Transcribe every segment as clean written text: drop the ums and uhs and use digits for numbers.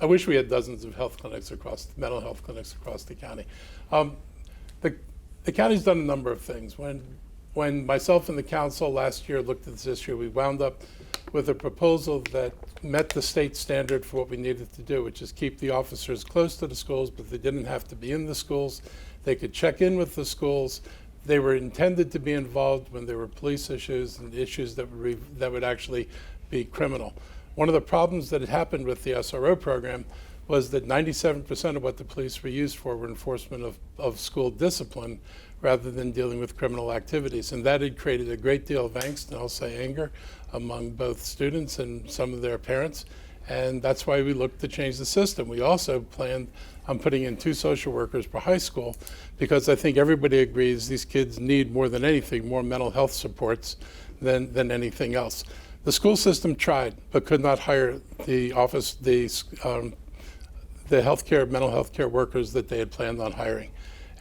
I wish we had dozens of mental health clinics across the county. The county's done a number of things. When myself and the council last year looked at this issue, we wound up with a proposal that met the state standard for what we needed to do, which is keep the officers close to the schools, but they didn't have to be in the schools. They could check in with the schools. They were intended to be involved when there were police issues and issues that would actually be criminal. One of the problems that had happened with the SRO program was that 97% of what the police were used for were enforcement of school discipline rather than dealing with criminal activities. And that had created a great deal of angst, and I'll say anger, among both students and some of their parents. And that's why we looked to change the system. We also planned on putting in 2 social workers per high school, because I think everybody agrees these kids need more than anything, more mental health supports than anything else. The school system tried, but could not hire the mental health care workers that they had planned on hiring.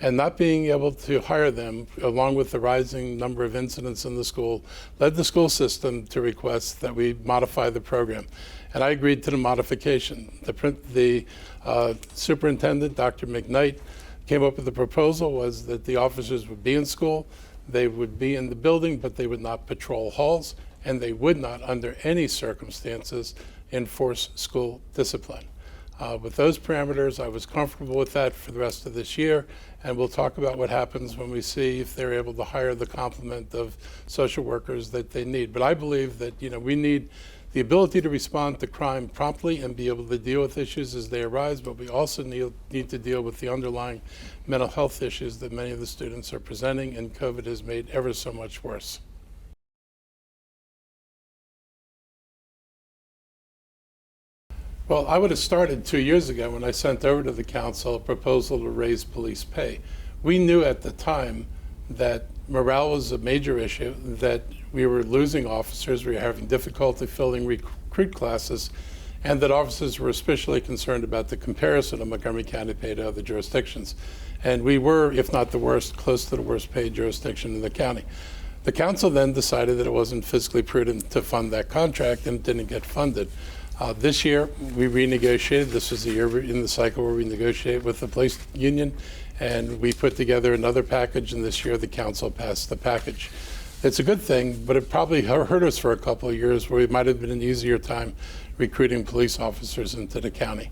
And not being able to hire them, along with the rising number of incidents in the school, led the school system to request that we modify the program. And I agreed to the modification. The superintendent, Dr. McKnight, came up with the proposal was that the officers would be in school, they would be in the building, but they would not patrol halls, and they would not, under any circumstances, enforce school discipline. With those parameters, I was comfortable with that for the rest of this year, and we'll talk about what happens when we see if they're able to hire the complement of social workers that they need. But I believe that we need the ability to respond to crime promptly and be able to deal with issues as they arise, but we also need to deal with the underlying mental health issues that many of the students are presenting, and COVID has made ever so much worse. Well, I would have started 2 years ago when I sent over to the council a proposal to raise police pay. We knew at the time that morale was a major issue, that we were losing officers, we were having difficulty filling recruit classes, and that officers were especially concerned about the comparison of Montgomery County pay to other jurisdictions. And we were, if not the worst, close to the worst paid jurisdiction in the county. The council then decided that it wasn't fiscally prudent to fund that contract, and it didn't get funded. This year, we renegotiated. This was the year in the cycle where we negotiated with the police union, and we put together another package, and this year the council passed the package. It's a good thing, but it probably hurt us for a couple of years where it might have been an easier time recruiting police officers into the county.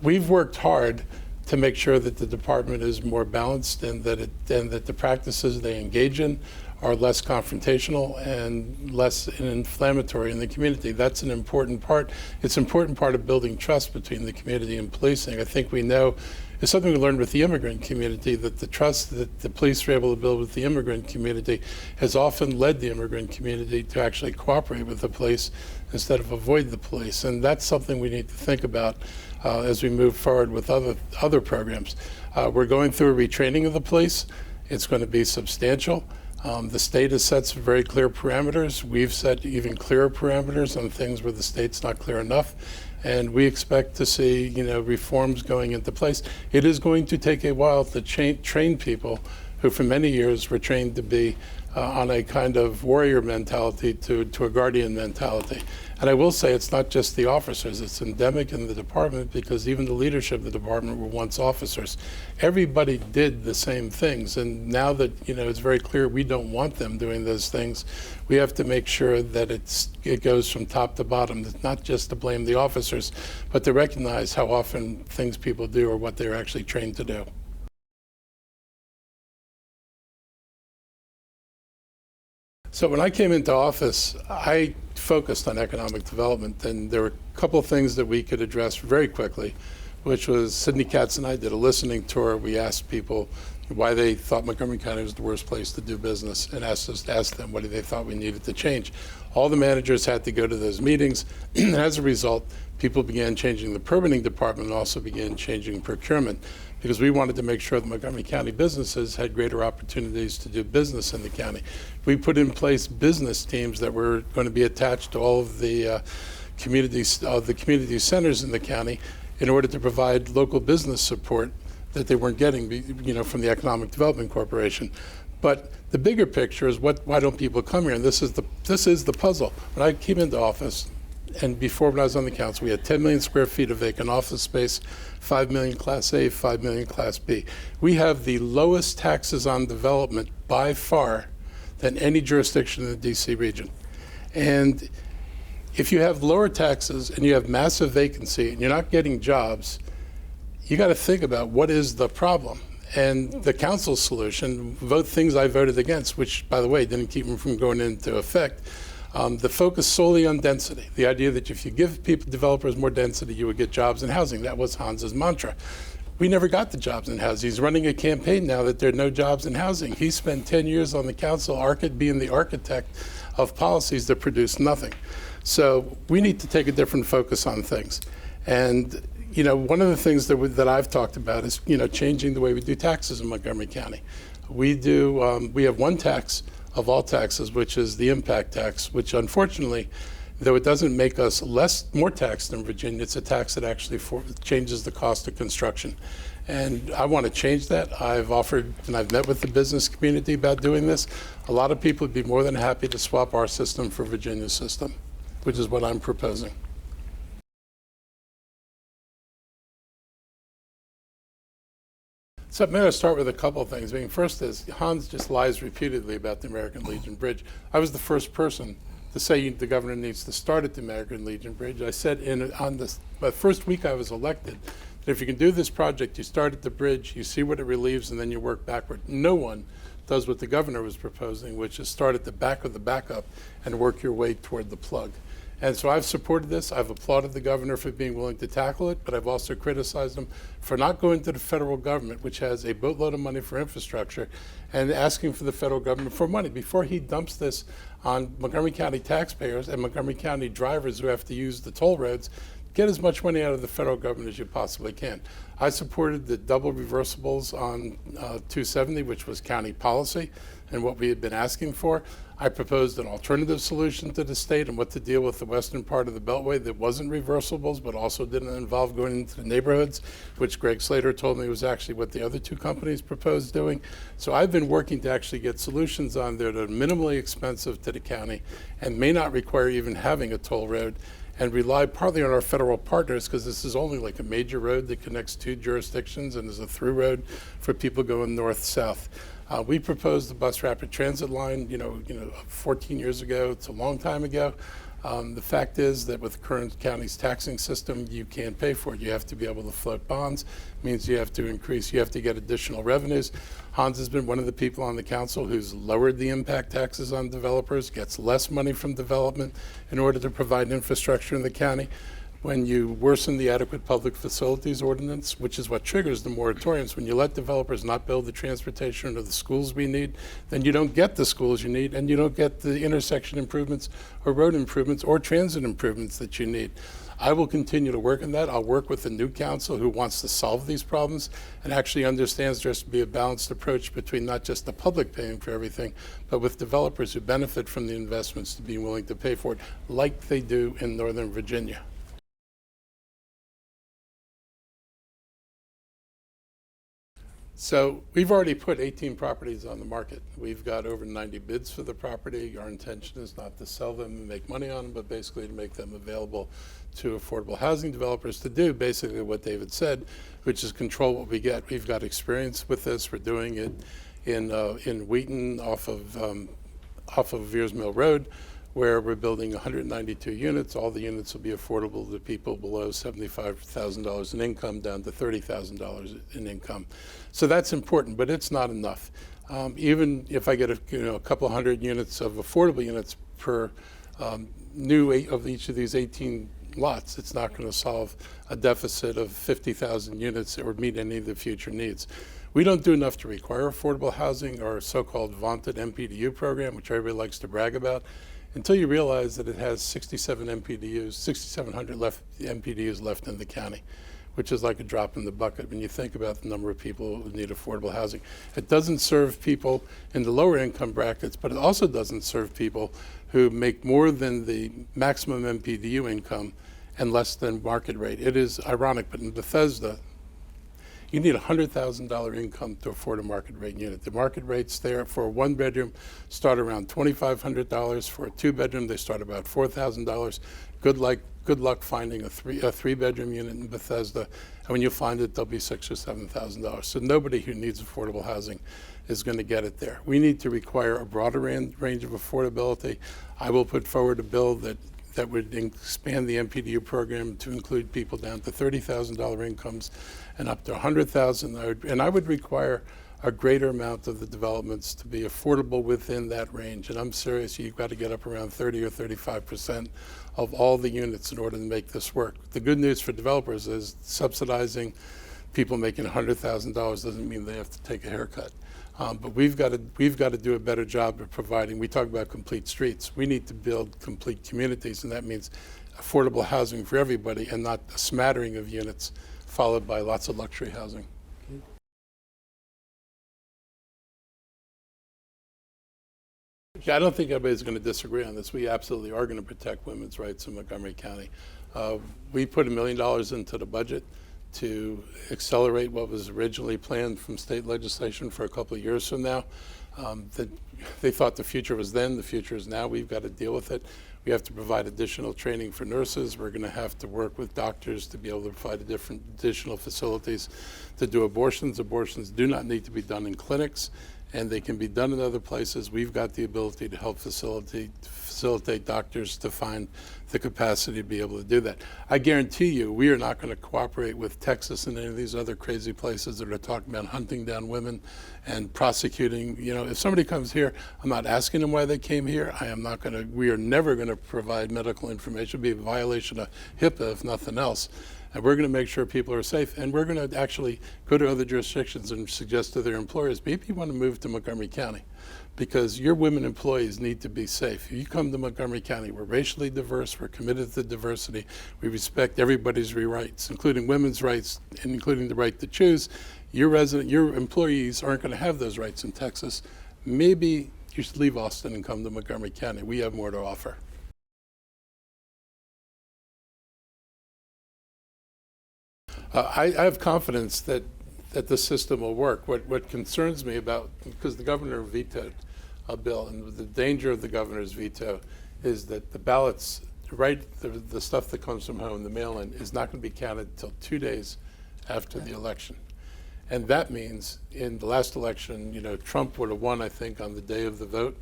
We've worked hard to make sure that the department is more balanced and that the practices they engage in are less confrontational and less inflammatory in the community. That's an important part. It's an important part of building trust between the community and policing. I think we know, it's something we learned with the immigrant community, that the trust that the police are able to build with the immigrant community has often led the immigrant community to actually cooperate with the police instead of avoid the police. And that's something we need to think about as we move forward with other programs. We're going through a retraining of the police. It's going to be substantial. The state has set some very clear parameters. We've set even clearer parameters on things where the state's not clear enough. And we expect to see, reforms going into place. It is going to take a while to train people who for many years were trained to be on a kind of warrior mentality to a guardian mentality. And I will say it's not just the officers, it's endemic in the department, because even the leadership of the department were once officers. Everybody did the same things, and now that it's very clear we don't want them doing those things, we have to make sure that it goes from top to bottom. It's not just to blame the officers, but to recognize how often things people do are what they're actually trained to do. So when I came into office, I focused on economic development, and there were a couple of things that we could address very quickly, which was Sidney Katz and I did a listening tour. We asked people why they thought Montgomery County was the worst place to do business, and asked them what they thought we needed to change. All the managers had to go to those meetings, and as a result, people began changing the permitting department and also began changing procurement, because we wanted to make sure that Montgomery County businesses had greater opportunities to do business in the county. We put in place business teams that were going to be attached to all of the community centers in the county in order to provide local business support that they weren't getting, from the Economic Development Corporation. But the bigger picture is why don't people come here? And this is the puzzle. When I came into office, and before when I was on the council, we had 10 million square feet of vacant office space, 5 million Class A, 5 million Class B. We have the lowest taxes on development by far than any jurisdiction in the DC region. And if you have lower taxes and you have massive vacancy and you're not getting jobs, you got to think about what is the problem. And the council's solution, vote things I voted against, which, by the way, didn't keep them from going into effect, the focus solely on density. The idea that if you give developers more density, you would get jobs in housing. That was Hans's mantra. We never got the jobs in housing. He's running a campaign now that there are no jobs in housing. He spent 10 years on the council being the architect of policies that produce nothing. So we need to take a different focus on things. And one of the things that I've talked about is, changing the way we do taxes in Montgomery County. We have one tax of all taxes, which is the impact tax, which unfortunately, though it doesn't make us more tax than Virginia, it's a tax that actually changes the cost of construction. And I want to change that. I've offered, and I've met with the business community about doing this. A lot of people would be more than happy to swap our system for Virginia's system, which is what I'm proposing. So I'm going to start with a couple of things. First is, Hans just lies repeatedly about the American Legion Bridge. I was the first person to say the governor needs to start at the American Legion Bridge. I said on the first week I was elected, that if you can do this project, you start at the bridge, you see what it relieves, and then you work backward. No one does what the governor was proposing, which is start at the back of the backup and work your way toward the plug. And so I've supported this. I've applauded the governor for being willing to tackle it, but I've also criticized him for not going to the federal government, which has a boatload of money for infrastructure, and asking for the federal government for money before he dumps this on Montgomery County taxpayers and Montgomery County drivers who have to use the toll roads. Get as much money out of the federal government as you possibly can. I supported the double reversibles on 270, which was county policy and what we had been asking for. I proposed an alternative solution to the state and what to deal with the western part of the Beltway that wasn't reversibles, but also didn't involve going into the neighborhoods, which Greg Slater told me was actually what the other two companies proposed doing. So I've been working to actually get solutions on there that are minimally expensive to the county and may not require even having a toll road, and rely partly on our federal partners, because this is only like a major road that connects two jurisdictions and is a through road for people going north-south. We proposed the bus rapid transit line, 14 years ago. It's a long time ago. The fact is that with the current county's taxing system, you can't pay for it. You have to be able to float bonds. It means you have to get additional revenues. Hans has been one of the people on the council who's lowered the impact taxes on developers, gets less money from development in order to provide infrastructure in the county. When you worsen the adequate public facilities ordinance, which is what triggers the moratoriums, when you let developers not build the transportation or the schools we need, then you don't get the schools you need, and you don't get the intersection improvements or road improvements or transit improvements that you need. I will continue to work on that. I'll work with the new council who wants to solve these problems and actually understands there has to be a balanced approach between not just the public paying for everything, but with developers who benefit from the investments to be willing to pay for it, like they do in Northern Virginia. So we've already put 18 properties on the market. We've got over 90 bids for the property. Our intention is not to sell them and make money on them, but basically to make them available to affordable housing developers to do basically what David said, which is control what we get. We've got experience with this. We're doing it in Wheaton off of Veers Mill Road, where we're building 192 units. All the units will be affordable to people below $75,000 in income down to $30,000 in income. So that's important, but it's not enough. Even if I get a couple hundred units of affordable units per new of each of these 18 lots, it's not going to solve a deficit of 50,000 units or meet any of the future needs. We don't do enough to require affordable housing, or so-called vaunted MPDU program, which everybody likes to brag about, until you realize that it has 6,700 MPDUs left in the county, which is like a drop in the bucket when you think about the number of people who need affordable housing. It doesn't serve people in the lower income brackets, but it also doesn't serve people who make more than the maximum MPDU income and less than market rate. It is ironic, but in Bethesda, You need a $100,000 income to afford a market rate unit. The market rates there for a one bedroom start around $2,500. For a two bedroom, they start about $4,000. Good luck finding a three bedroom unit in Bethesda, and when you find it, they'll be $6,000 or $7,000. So nobody who needs affordable housing is going to get it there. We need to require a broader range of affordability. I will put forward a bill that would expand the MPDU program to include people down to $30,000 incomes and up to $100,000. And I would require a greater amount of the developments to be affordable within that range. And I'm serious, you've got to get up around 30 or 35% of all the units in order to make this work. The good news for developers is subsidizing people making $100,000 doesn't mean they have to take a haircut. But we've got to do a better job of providing. We talk about complete streets. We need to build complete communities, and that means affordable housing for everybody, and not a smattering of units followed by lots of luxury housing. Yeah, I don't think anybody's going to disagree on this. We absolutely are going to protect women's rights in Montgomery County. We put $1 million into the budget to accelerate what was originally planned from state legislation for a couple of years from now. They thought the future was then, the future is now. We've got to deal with it. We have to provide additional training for nurses. We're going to have to work with doctors to be able to provide additional facilities to do abortions. Abortions do not need to be done in clinics, and they can be done in other places. We've got the ability to help facilitate doctors to find the capacity to be able to do that. I guarantee you, we are not going to cooperate with Texas and any of these other crazy places that are talking about hunting down women and prosecuting. You know, if somebody comes here, I'm not asking them why they came here. We are never going to provide medical information. It would be a violation of HIPAA, if nothing else. And we're going to make sure people are safe. And we're going to actually go to other jurisdictions and suggest to their employers, maybe you want to move to Montgomery County, because your women employees need to be safe. You come to Montgomery County, we're racially diverse, we're committed to diversity, we respect everybody's rights, including women's rights, and including the right to choose. Your employees aren't going to have those rights in Texas. Maybe you should leave Austin and come to Montgomery County. We have more to offer. I have confidence that the system will work. What concerns me about, because the governor vetoed a bill, and the danger of the governor's veto is that the ballots, the stuff that comes from home, the mail-in, is not going to be counted until 2 days after the election. And that means in the last election, you know, Trump would have won, I think, on the day of the vote,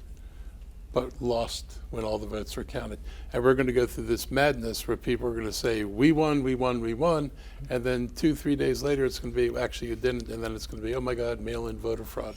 but lost when all the votes were counted. And we're going to go through this madness where people are going to say, we won, we won, we won, and then 2-3 days later it's going to be, actually you didn't, and then it's going to be, oh my God, mail-in voter fraud.